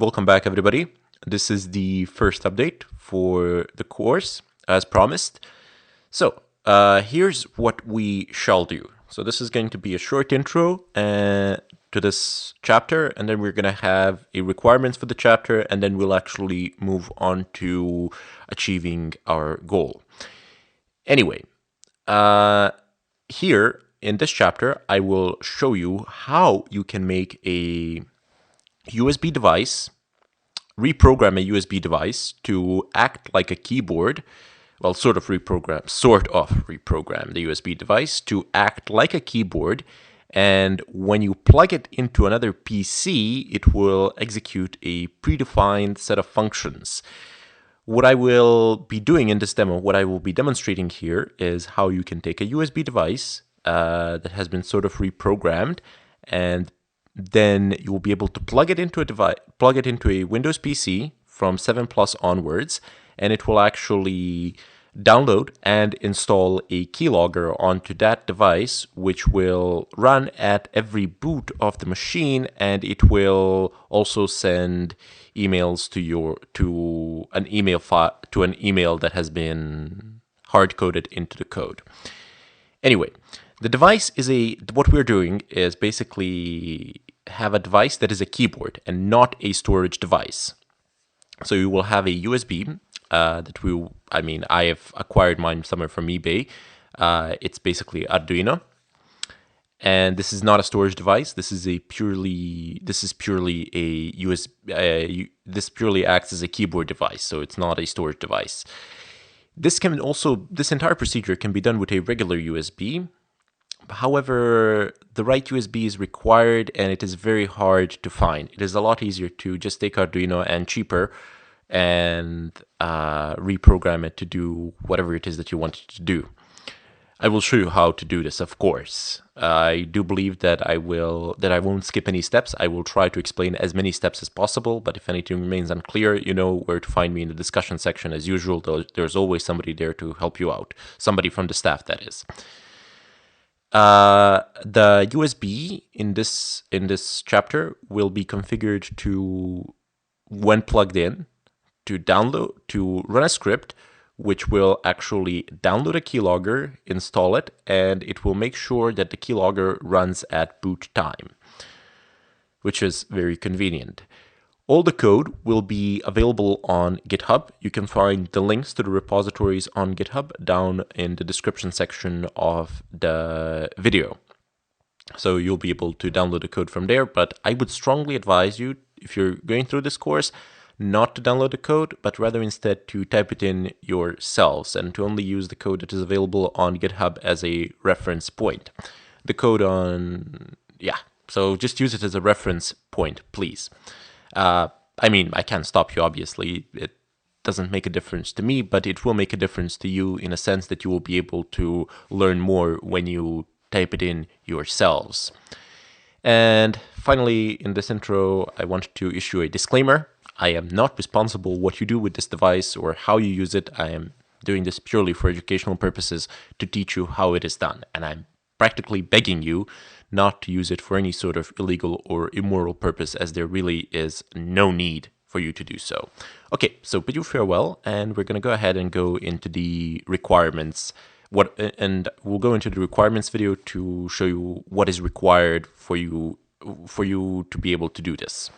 welcome back everybody. This is the first update for the course as promised. So here's what we shall do. So this is going to be a short intro to this chapter, and then we're going to have a requirements for the chapter, and then we'll actually move on to achieving our goal. Anyway, here in this chapter, I will show you how you can make a USB device, reprogram a USB device to act like a keyboard. Well, sort of reprogram the USB device to act like a keyboard. And when you plug it into another PC, it will execute a predefined set of functions. What I will be doing in this demo, what I will be demonstrating here is how you can take a USB device that has been sort of reprogrammed, and then you will be able to plug it into a Windows PC from 7 Plus onwards, and it will actually download and install a keylogger onto that device, which will run at every boot of the machine, and it will also send emails to an email that has been hard-coded into the code. Anyway, the device what we're doing is basically have a device that is a keyboard and not a storage device. So you will have a USB I have acquired mine somewhere from eBay. It's basically Arduino, and this is not a storage device. This is purely a USB. This purely acts as a keyboard device, so it's not a storage device. This entire procedure can be done with a regular USB. However, the right USB is required, and it is very hard to find. It is a lot easier to just take Arduino and cheaper and reprogram it to do whatever it is that you want it to do. I will show you how to do this, of course. I do believe that I won't skip any steps. I will try to explain as many steps as possible, but if anything remains unclear, you know where to find me in the discussion section as usual. There's always somebody there to help you out. Somebody from the staff, that is. The USB in this chapter will be configured to, when plugged in, to run a script which will actually download a keylogger, install it, and it will make sure that the keylogger runs at boot time, which is very convenient. All the code will be available on GitHub. You can find the links to the repositories on GitHub down in the description section of the video. So you'll be able to download the code from there, but I would strongly advise you, if you're going through this course, not to download the code, but rather instead to type it in yourselves and to only use the code that is available on GitHub as a reference point. The code so just use it as a reference point, please. I can't stop you, obviously. It doesn't make a difference to me, but it will make a difference to you in a sense that you will be able to learn more when you type it in yourselves. And finally, in this intro, I want to issue a disclaimer. I am not responsible what you do with this device or how you use it. I am doing this purely for educational purposes to teach you how it is done. And I'm practically begging you not to use it for any sort of illegal or immoral purpose, as there really is no need for you to do so. Okay, so bid you farewell, and we're going to go ahead and go into the requirements. And we'll go into the requirements video to show you what is required for you to be able to do this.